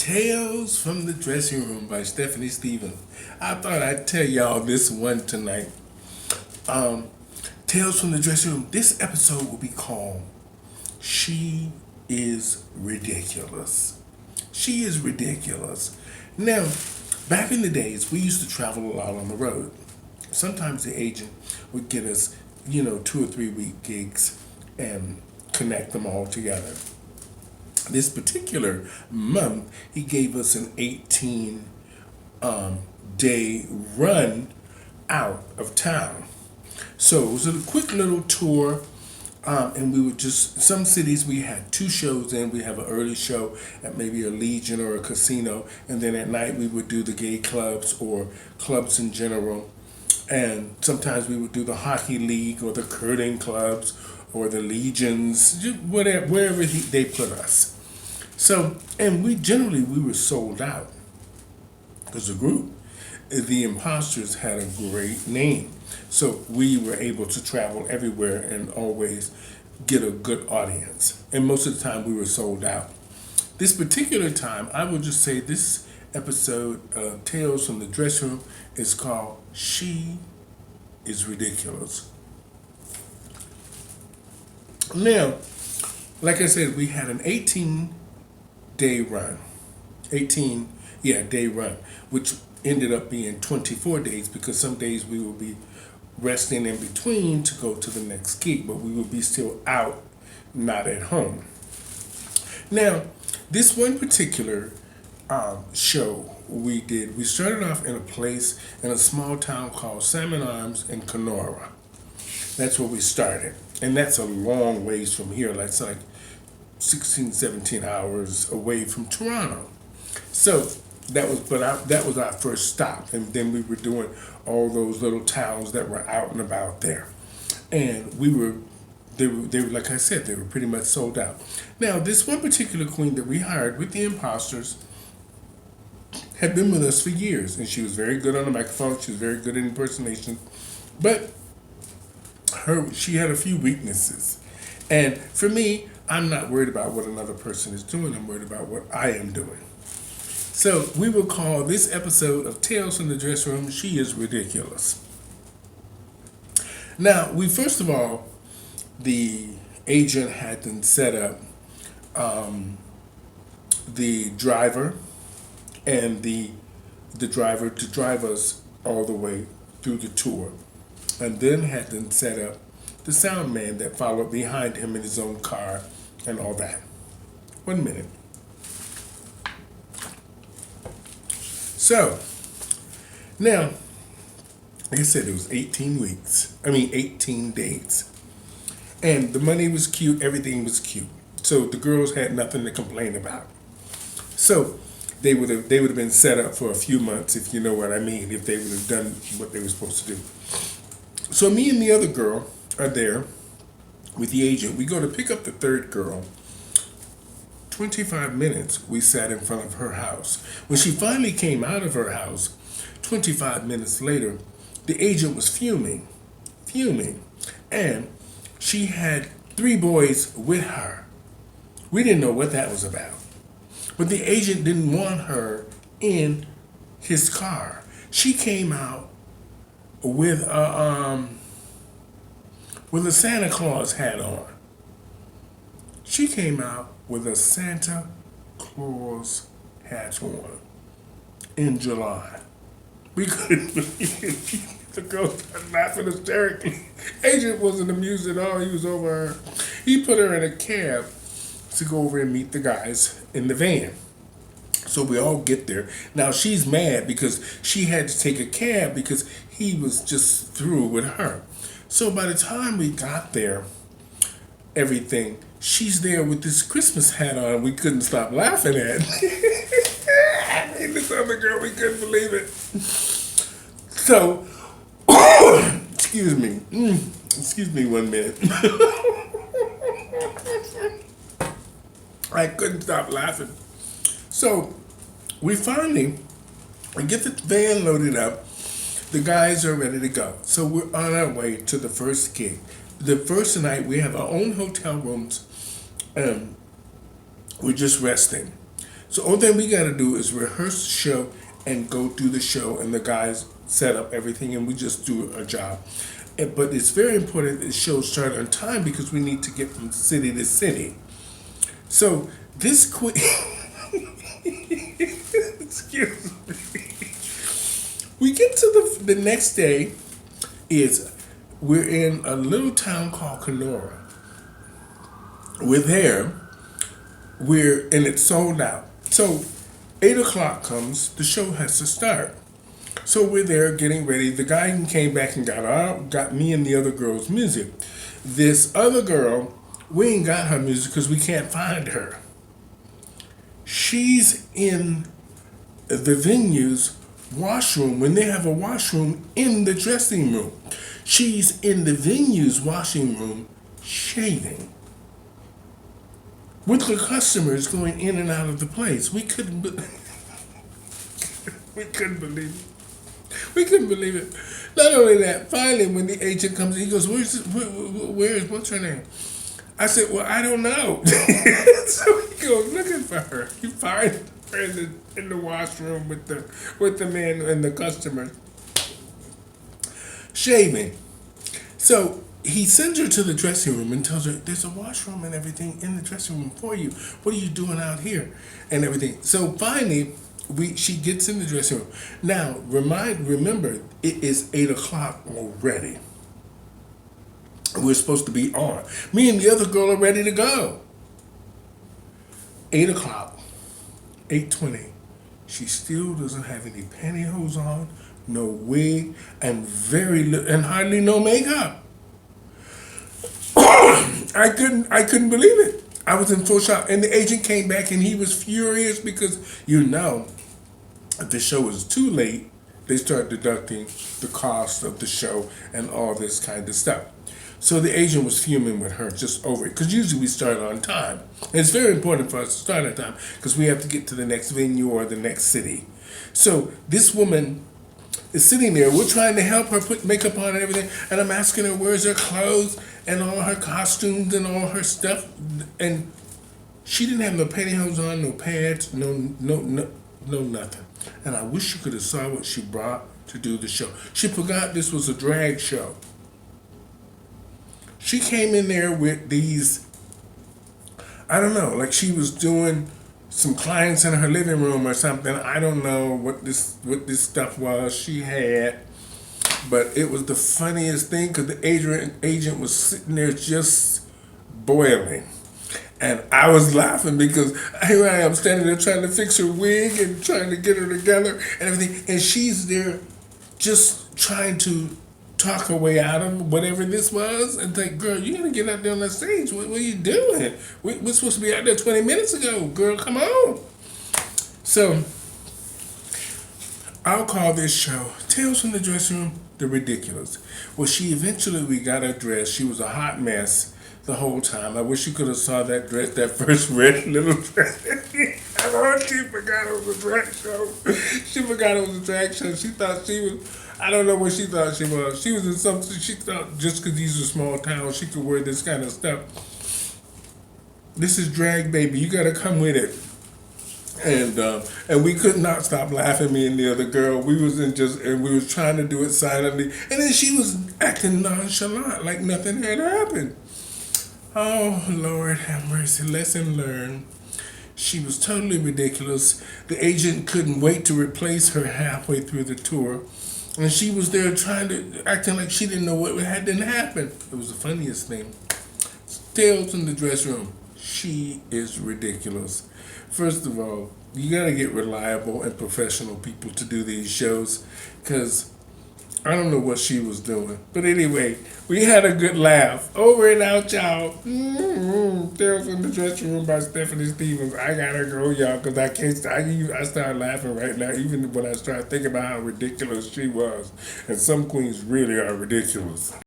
Tales from the Dressing Room by Stephanie Stevens. I thought I'd tell y'all this one tonight. Um, Tales from the Dressing Room. This episode will be called She is Ridiculous. She is ridiculous. Now, back in the days, we used to travel a lot on the road. Sometimes the agent would get us, 2 or 3 week gigs and connect them all together. This particular month, he gave us an 18 day run out of town. So it was a quick little tour, and we would some cities we had 2 shows in. We have an early show at maybe a Legion or a casino, and then at night we would do the gay clubs or clubs in general. And sometimes we would do the hockey league or the curling clubs or the legions, whatever, wherever they put us. So, and we were sold out because the group, the Imposters, had a great name. So we were able to travel everywhere and always get a good audience. And most of the time we were sold out. This particular time, I will just say this episode of Tales from the Dressing Room is called She is Ridiculous. Now, like I said, we had an 18-day run. Day run, which ended up being 24 days because some days we will be resting in between to go to the next gig, but we will be still out, not at home. Now, this one particular show we started off in a small town called Salmon Arms in Kenora. That's where we started. And that's a long ways from here. That's like 16, 17 hours away from Toronto. So that was our first stop. And then we were doing all those little towns that were out and about there. And they were like I said, they were pretty much sold out. Now, this one particular queen that we hired with the Imposters had been with us for years, and she was very good on the microphone. She was very good at impersonation, but she had a few weaknesses. And for me, I'm not worried about what another person is doing. I'm worried about what I am doing. So we will call this episode of Tales from the Dressing Room, She is Ridiculous. Now, first of all, the agent had them set up the driver and the driver to drive us all the way through the tour, and then had them set up the sound man that followed behind him in his own car and all that. 1 minute. So, now, like I said, it was 18 days. And the money was cute, everything was cute. So the girls had nothing to complain about. So they would have been set up for a few months, if you know what I mean, if they would have done what they were supposed to do. So me and the other girl are there with the agent. We go to pick up the third girl. 25 minutes we sat in front of her house. When she finally came out of her house, 25 minutes later, the agent was fuming. And she had 3 boys with her. We didn't know what that was about. But the agent didn't want her in his car. She came out with a Santa Claus hat on. She came out with a Santa Claus hat on in July. We couldn't believe it. The girl started laughing hysterically. Agent wasn't amused at all. He was over her. He put her in a cab to go over and meet the guys in the van. So we all get there. Now she's mad because she had to take a cab because he was just through with her. So by the time we got there, she's there with this Christmas hat on we couldn't stop laughing at. And this other girl, we couldn't believe it. So, excuse me 1 minute. I couldn't stop laughing. So we finally get the van loaded up. The guys are ready to go. So we're on our way to the first gig. The first night we have our own hotel rooms. We're just resting. So all thing we got to do is rehearse the show and go do the show, and the guys set up everything, and we just do our job. But it's very important that the show start on time because we need to get from city to city. So this queen, excuse me, we get to the next day. We're in a little town called Kenora. We're there. And it's sold out. So 8 o'clock comes. The show has to start. So we're there getting ready. The guy came back and got me and the other girl's music. This other girl, we ain't got her music because we can't find her. She's in the venue's washroom when they have a washroom in the dressing room. She's in the venue's washing room shaving with the customers going in and out of the place. We couldn't believe it. We couldn't believe it. Not only that, finally, when the agent comes, he goes, what's her name? I said, well, I don't know. So he goes looking for her. He finds her in the washroom with the men and the customers shaving. So he sends her to the dressing room and tells her, there's a washroom and everything in the dressing room for you. What are you doing out here? And everything. So finally, she gets in the dressing room. Now, remember, it is 8 o'clock already. We're supposed to be on. Me and the other girl are ready to go. 8 o'clock, 8:20. She still doesn't have any pantyhose on, no wig, and and hardly no makeup. I couldn't believe it. I was in full shock. And the agent came back and he was furious because, if the show was too late, they start deducting the cost of the show and all this kind of stuff. So the agent was fuming with her just over it, because usually we start on time. And it's very important for us to start on time because we have to get to the next venue or the next city. So this woman is sitting there. We're trying to help her put makeup on and everything. And I'm asking her where's her clothes and all her costumes and all her stuff. And she didn't have no pantyhose on, no pads, no nothing. And I wish you could have saw what she brought to do the show. She forgot this was a drag show. She came in there with these, I don't know, like she was doing some clients in her living room or something. I don't know what this stuff was she had, but it was the funniest thing because the agent was sitting there just boiling. And I was laughing because here I am standing there trying to fix her wig and trying to get her together and everything. And she's there just trying to talk her way out of whatever this was. And think, girl, you gotta get out there on that stage. What are you doing? We're supposed to be out there 20 minutes ago. Girl, come on. So I'll call this show Tales from the Dressing Room, The Ridiculous. Well, we got her dressed. She was a hot mess the whole time. I wish you could have saw that dress, that first red little dress. She forgot it was a drag show. She forgot it was a drag show. She thought she was, I don't know what she thought she was. She was in something, she thought just because these are small towns, she could wear this kind of stuff. This is drag, baby. You got to come with it. And we could not stop laughing, me and the other girl. We was trying to do it silently. And then she was acting nonchalant, like nothing had happened. Oh, Lord have mercy. Lesson learned. She was totally ridiculous. The agent couldn't wait to replace her halfway through the tour. And she was there acting like she didn't know what didn't happen. It was the funniest thing. Tales in the Dressing Room. She is ridiculous. First of all, you gotta get reliable and professional people to do these shows, because I don't know what she was doing. But anyway, we had a good laugh. Over and out, y'all. Tales from the Dressing Room by Stephanie Stevens. I gotta go, y'all, because I start laughing right now, even when I start thinking about how ridiculous she was. And some queens really are ridiculous.